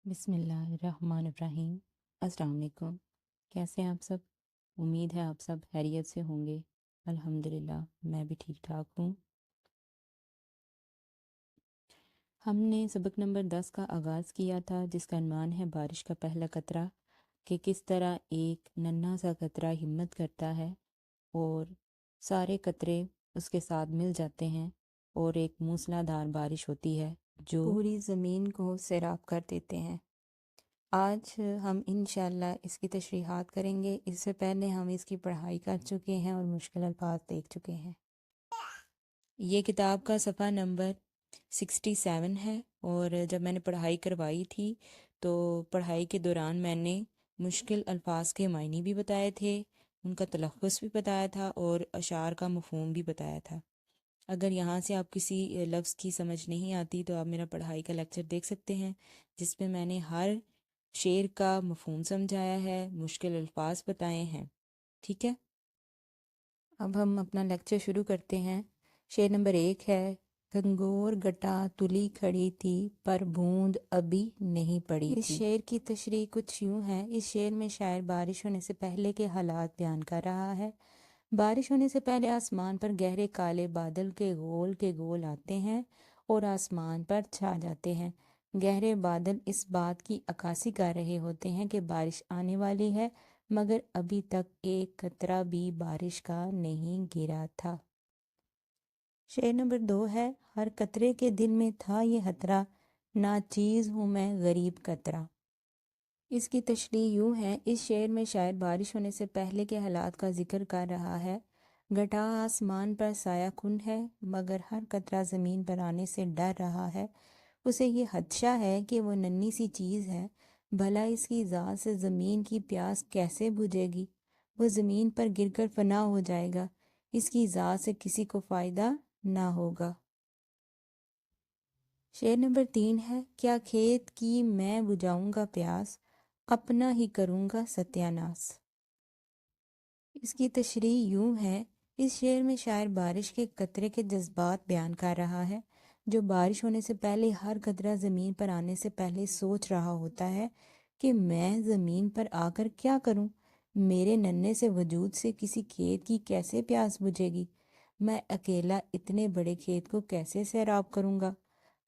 بسم اللہ الرحمن الرحیم۔ السلام علیکم۔ کیسے ہیں آپ سب؟ امید ہے آپ سب خیریت سے ہوں گے۔ الحمدللہ میں بھی ٹھیک ٹھاک ہوں۔ ہم نے سبق نمبر 10 کا آغاز کیا تھا، جس کا عنوان ہے بارش کا پہلا قطرہ، کہ کس طرح ایک ننھا سا قطرہ ہمت کرتا ہے اور سارے قطرے اس کے ساتھ مل جاتے ہیں اور ایک موسلا دھار بارش ہوتی ہے جو پوری زمین کو سیراب کر دیتے ہیں۔ آج ہم انشاءاللہ اس کی تشریحات کریں گے۔ اس سے پہلے ہم اس کی پڑھائی کر چکے ہیں اور مشکل الفاظ دیکھ چکے ہیں۔ یہ کتاب کا صفحہ نمبر 67 ہے، اور جب میں نے پڑھائی کروائی تھی تو پڑھائی کے دوران میں نے مشکل الفاظ کے معنی بھی بتائے تھے، ان کا تلفظ بھی بتایا تھا اور اشعار کا مفہوم بھی بتایا تھا۔ اگر یہاں سے آپ کسی لفظ کی سمجھ نہیں آتی تو آپ میرا پڑھائی کا لیکچر دیکھ سکتے ہیں، جس پہ میں نے ہر شعر کا مفہوم سمجھایا ہے، مشکل الفاظ بتائے ہیں۔ ٹھیک ہے، اب ہم اپنا لیکچر شروع کرتے ہیں۔ شعر نمبر 1 ہے: گھنگور گٹا تلی کھڑی تھی پر بوند ابھی نہیں پڑی تھی۔ اس شعر کی تشریح کچھ یوں ہے۔ اس شعر میں شاعر بارش ہونے سے پہلے کے حالات بیان کر رہا ہے۔ بارش ہونے سے پہلے آسمان پر گہرے کالے بادل کے گول آتے ہیں اور آسمان پر چھا جاتے ہیں۔ گہرے بادل اس بات کی عکاسی کر رہے ہوتے ہیں کہ بارش آنے والی ہے، مگر ابھی تک ایک قطرہ بھی بارش کا نہیں گرا تھا۔ شعر نمبر 2 ہے: ہر قطرے کے دل میں تھا یہ خطرہ، ناچیز ہوں میں غریب قطرہ۔ اس کی تشریح یوں ہے۔ اس شعر میں شاعر بارش ہونے سے پہلے کے حالات کا ذکر کر رہا ہے۔ گھٹا آسمان پر سایہ کن ہے، مگر ہر قطرہ زمین پر آنے سے ڈر رہا ہے۔ اسے یہ خدشہ ہے کہ وہ ننھی سی چیز ہے، بھلا اس کی ذات سے زمین کی پیاس کیسے بجھے گی؟ وہ زمین پر گر کر فنا ہو جائے گا، اس کی ذات سے کسی کو فائدہ نہ ہوگا۔ شعر نمبر 3 ہے: کیا کھیت کی میں بجھاؤں گا پیاس، اپنا ہی کروں گا ستیہ ناس۔ اس کی تشریح یوں ہے۔ اس شعر میں شاعر بارش کے قطرے کے جذبات بیان کر رہا ہے۔ جو بارش ہونے سے پہلے ہر قطرہ زمین پر آنے سے پہلے سوچ رہا ہوتا ہے کہ میں زمین پر آ کر کیا کروں؟ میرے ننھے سے وجود سے کسی کھیت کی کیسے پیاس بجھے گی؟ میں اکیلا اتنے بڑے کھیت کو کیسے سیراب کروں گا؟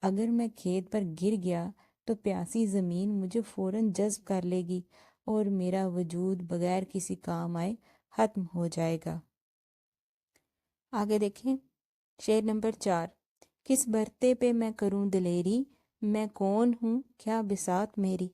اگر میں کھیت پر گر گیا تو پیاسی زمین مجھے فوراً جذب کر لے گی اور میرا وجود بغیر کسی کام آئے ختم ہو جائے گا۔ آگے دیکھیں۔ شعر نمبر 4: کس برتے پہ میں کروں دلیری، میں کون ہوں کیا بساط میری۔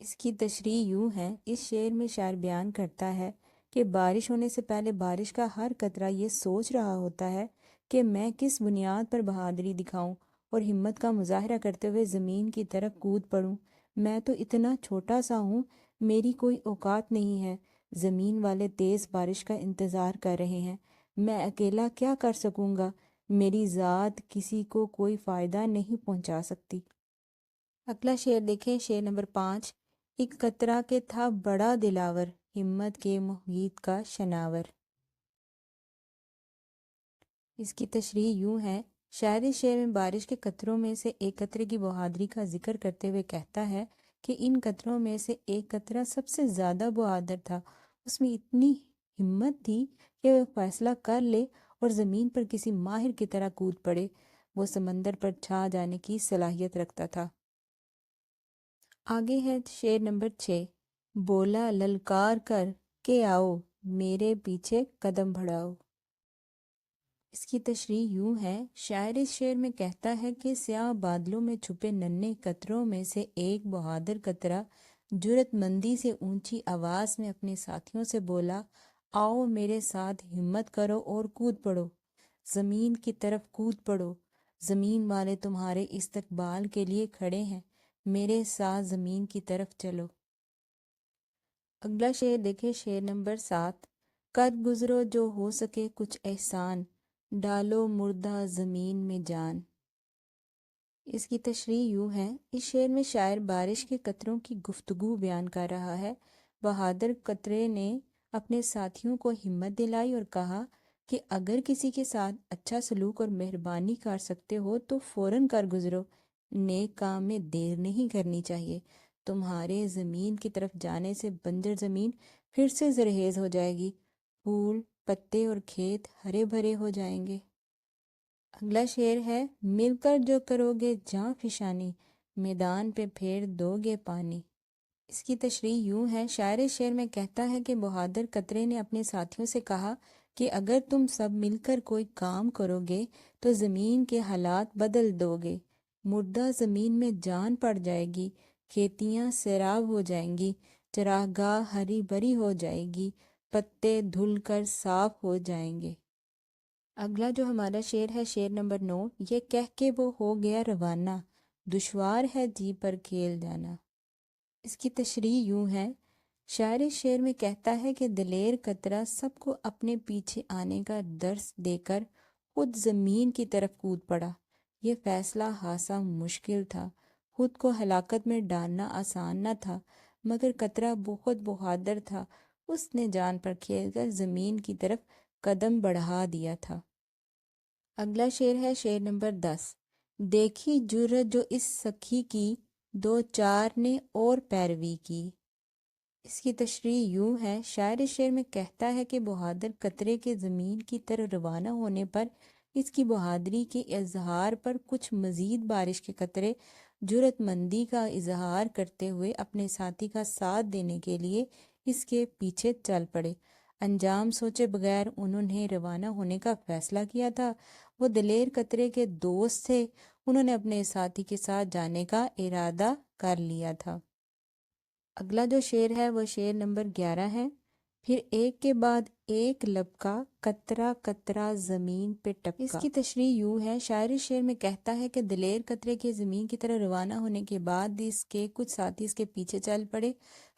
اس کی تشریح یوں ہے۔ اس شعر میں شاعر بیان کرتا ہے کہ بارش ہونے سے پہلے بارش کا ہر قطرہ یہ سوچ رہا ہوتا ہے کہ میں کس بنیاد پر بہادری دکھاؤں اور ہمت کا مظاہرہ کرتے ہوئے زمین کی طرف کود پڑوں۔ میں تو اتنا چھوٹا سا ہوں، میری کوئی اوقات نہیں ہے۔ زمین والے تیز بارش کا انتظار کر رہے ہیں، میں اکیلا کیا کر سکوں گا؟ میری ذات کسی کو کوئی فائدہ نہیں پہنچا سکتی۔ اگلا شعر دیکھیں۔ شعر نمبر 5: ایک قطرہ کے تھا بڑا دلاور، ہمت کے محیط کا شناور۔ اس کی تشریح یوں ہے۔ شاعر اس شعر میں بارش کے قطروں میں سے ایک قطرے کی بہادری کا ذکر کرتے ہوئے کہتا ہے کہ ان قطروں میں سے ایک قطرہ سب سے زیادہ بہادر تھا۔ اس میں اتنی ہمت تھی کہ وہ فیصلہ کر لے اور زمین پر کسی ماہر کی طرح کود پڑے۔ وہ سمندر پر چھا جانے کی صلاحیت رکھتا تھا۔ آگے ہے شعر نمبر 6: بولا للکار کر کے آؤ، میرے پیچھے قدم بڑھاؤ۔ اس کی تشریح یوں ہے۔ شاعر اس شعر میں کہتا ہے کہ سیاہ بادلوں میں چھپے ننھے قطروں میں سے ایک بہادر قطرہ جرأت مندی سے اونچی آواز میں اپنے ساتھیوں سے بولا، آؤ میرے ساتھ ہمت کرو اور کود پڑو، زمین کی طرف کود پڑو۔ زمین والے تمہارے استقبال کے لیے کھڑے ہیں، میرے ساتھ زمین کی طرف چلو۔ اگلا شعر دیکھیں۔ شعر نمبر 7: کر گزرو جو ہو سکے کچھ احسان، ڈالو مردہ زمین میں جان۔ اس کی تشریح یوں ہے۔ اس شعر میں شاعر بارش کے قطروں کی گفتگو بیان کر رہا ہے۔ بہادر قطرے نے اپنے ساتھیوں کو ہمت دلائی اور کہا کہ اگر کسی کے ساتھ اچھا سلوک اور مہربانی کر سکتے ہو تو فوراً کر گزرو، نیک کام میں دیر نہیں کرنی چاہیے۔ تمہارے زمین کی طرف جانے سے بنجر زمین پھر سے زرخیز ہو جائے گی، پھول پتے اور کھیت ہرے بھرے ہو جائیں گے۔ اگلا شعر ہے، مل کر جو کرو گے جاں فشانی، میدان پہ پھیر دو گے پانی۔ اس کی تشریح یوں ہے، شاعر شعر میں کہتا ہے کہ بہادر قطرے نے اپنے ساتھیوں سے کہا کہ اگر تم سب مل کر کوئی کام کرو گے تو زمین کے حالات بدل دو گے، مردہ زمین میں جان پڑ جائے گی، کھیتیاں سیراب ہو جائیں گی، چراگاہ ہری بھری ہو جائے گی، پتے دھل کر صاف ہو جائیں گے۔ اگلا جو ہمارا شعر ہے، شعر نمبر 9، یہ کہہ کے وہ ہو گیا روانہ، دشوار ہے جی پر کھیل جانا۔ اس کی تشریح یوں ہے، شاعر شعر میں کہتا ہے کہ دلیر قطرہ سب کو اپنے پیچھے آنے کا درس دے کر خود زمین کی طرف کود پڑا۔ یہ فیصلہ خاصا مشکل تھا، خود کو ہلاکت میں ڈالنا آسان نہ تھا، مگر قطرہ بہت بہادر تھا، اس نے جان پر کھیل کر زمین کی طرف قدم بڑھا دیا تھا۔ اگلا شعر ہے، شعر نمبر 10، دیکھی جرأت جو اس سکھی کی، دو چار نے اور پیروی کی۔ اس کی تشریح یوں ہے، شاعر شعر میں کہتا ہے کہ بہادر قطرے کے زمین کی طرف روانہ ہونے پر اس کی بہادری کے اظہار پر کچھ مزید بارش کے قطرے جرأت مندی کا اظہار کرتے ہوئے اپنے ساتھی کا ساتھ دینے کے لیے اس کے پیچھے چل پڑے۔ انجام سوچے بغیر انہوں نے روانہ ہونے کا فیصلہ کیا تھا۔ وہ دلیر قطرے کے دوست تھے، انہوں نے اپنے ساتھی کے ساتھ جانے کا ارادہ کر لیا تھا۔ اگلا جو شعر ہے وہ شعر نمبر 11 ہے، پھر ایک کے بعد ایک لبکا، قطرہ قطرہ زمین پہ ٹپکا۔ اس کی تشریح یوں ہے، شاعر شعر میں کہتا ہے کہ دلیر قطرے کے زمین کی طرح روانہ ہونے کے بعد اس کے کچھ ساتھی اس کے پیچھے چل پڑے،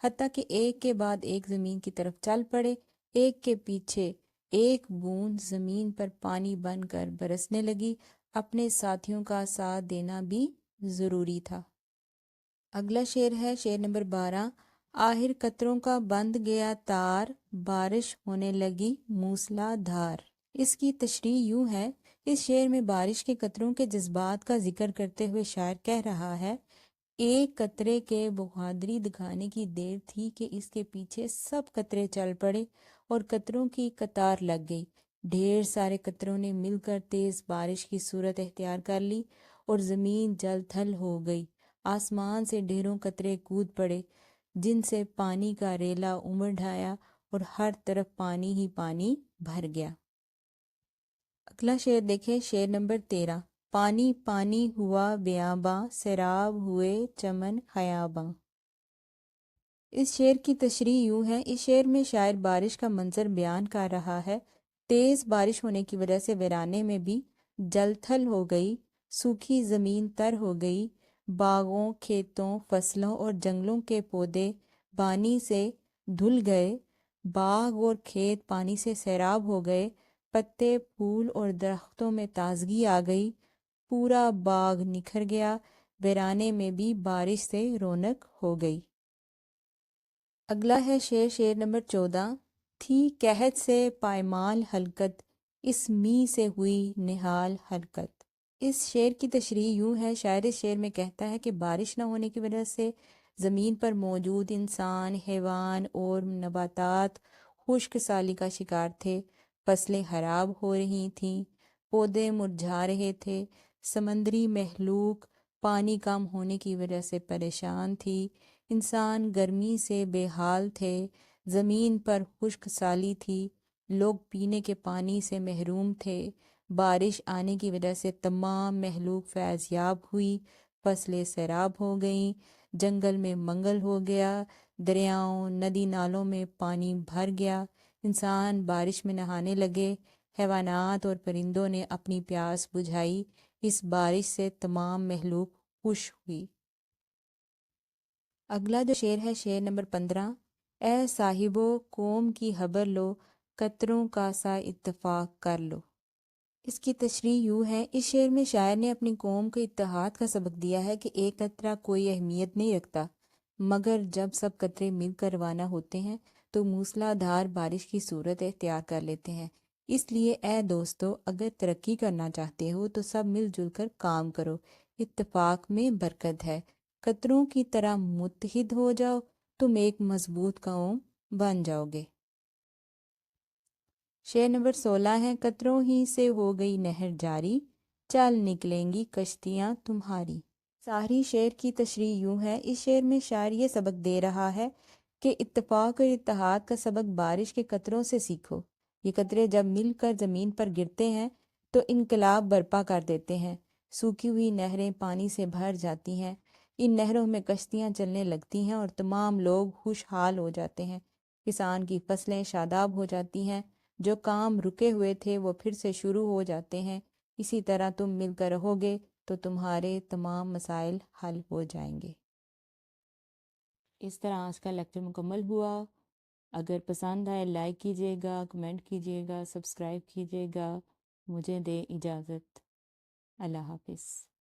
حتیٰ کہ ایک کے بعد ایک زمین کی طرف چل پڑے، ایک کے پیچھے ایک بوند زمین پر پانی بن کر برسنے لگی۔ اپنے ساتھیوں کا ساتھ دینا بھی ضروری تھا۔ اگلا شعر ہے، شعر نمبر 12، آخر قطروں کا بند گیا تار، بارش ہونے لگی موسلا دھار۔ اس کی تشریح یوں ہے، اس شعر میں بارش کے قطروں کے جذبات کا ذکر کرتے ہوئے شاعر کہہ رہا ہے، ایک قطرے کے بہادری دکھانے کی دیر تھی کہ اس کے پیچھے سب قطرے چل پڑے اور قطروں کی قطار لگ گئی۔ ڈھیر سارے قطروں نے مل کر تیز بارش کی صورت اختیار کر لی اور زمین جل تھل ہو گئی۔ آسمان سے ڈھیروں قطرے کود پڑے جن سے پانی کا ریلا امڑ آیا اور ہر طرف پانی ہی پانی بھر گیا۔ اگلا شعر دیکھیں، شعر نمبر 13، پانی پانی ہوا بیاباں، سیراب ہوئے چمن خیاباں۔ اس شعر کی تشریح یوں ہے، اس شعر میں شاعر بارش کا منظر بیان کر رہا ہے۔ تیز بارش ہونے کی وجہ سے ویرانے میں بھی جل تھل ہو گئی، سوکھی زمین تر ہو گئی، باغوں، کھیتوں، فصلوں اور جنگلوں کے پودے پانی سے دھل گئے، باغ اور کھیت پانی سے سیراب ہو گئے، پتے، پھول اور درختوں میں تازگی آ گئی، پورا باغ نکھر گیا، ویرانے میں بھی بارش سے رونق ہو گئی۔ اگلا ہے شعر، شعر نمبر 14، تھی قحط سے پائمال حلقت، اس می سے ہوئی نہال حرکت۔ اس شعر کی تشریح یوں ہے، شاعر شعر میں کہتا ہے کہ بارش نہ ہونے کی وجہ سے زمین پر موجود انسان، حیوان اور نباتات خشک سالی کا شکار تھے، فصلیں خراب ہو رہی تھیں، پودے مرجھا رہے تھے، سمندری مخلوق پانی کم ہونے کی وجہ سے پریشان تھی، انسان گرمی سے بے حال تھے، زمین پر خشک سالی تھی، لوگ پینے کے پانی سے محروم تھے، بارش آنے کی وجہ سے تمام مخلوق فیض یاب ہوئی، فصلیں سیراب ہو گئیں، جنگل میں منگل ہو گیا، دریاؤں ندی نالوں میں پانی بھر گیا، انسان بارش میں نہانے لگے، حیوانات اور پرندوں نے اپنی پیاس بجھائی، اس بارش سے تمام مخلوق خوش ہوئی۔ اگلا جو شعر ہے، شعر نمبر 15، اے صاحبو قوم کی خبر لو، قطروں کا سا اتفاق کر لو۔ اس کی تشریح یوں ہے، اس شعر میں شاعر نے اپنی قوم کو اتحاد کا سبق دیا ہے کہ ایک قطرہ کوئی اہمیت نہیں رکھتا، مگر جب سب قطرے مل کر روانہ ہوتے ہیں تو موسلا دھار بارش کی صورت اختیار کر لیتے ہیں۔ اس لیے اے دوستو، اگر ترقی کرنا چاہتے ہو تو سب مل جل کر کام کرو، اتفاق میں برکت ہے۔ قطروں کی طرح متحد ہو جاؤ، تم ایک مضبوط قوم بن جاؤ گے۔ شعر نمبر 16 ہے، قطروں ہی سے ہو گئی نہر جاری، چل نکلیں گی کشتیاں تمہاری۔ ساری شعر کی تشریح یوں ہے، اس شعر میں شاعر یہ سبق دے رہا ہے کہ اتفاق اور اتحاد کا سبق بارش کے قطروں سے سیکھو۔ یہ قطرے جب مل کر زمین پر گرتے ہیں تو انقلاب برپا کر دیتے ہیں۔ سوکھی ہوئی نہریں پانی سے بھر جاتی ہیں، ان نہروں میں کشتیاں چلنے لگتی ہیں اور تمام لوگ خوشحال ہو جاتے ہیں۔ کسان کی فصلیں شاداب ہو جاتی ہیں، جو کام رکے ہوئے تھے وہ پھر سے شروع ہو جاتے ہیں۔ اسی طرح تم مل کر رہو گے تو تمہارے تمام مسائل حل ہو جائیں گے۔ اس طرح آج کا لیکچر مکمل ہوا۔ اگر پسند آئے لائک کیجیے گا، کمنٹ کیجیے گا، سبسکرائب کیجیے گا۔ مجھے دے اجازت۔ اللہ حافظ۔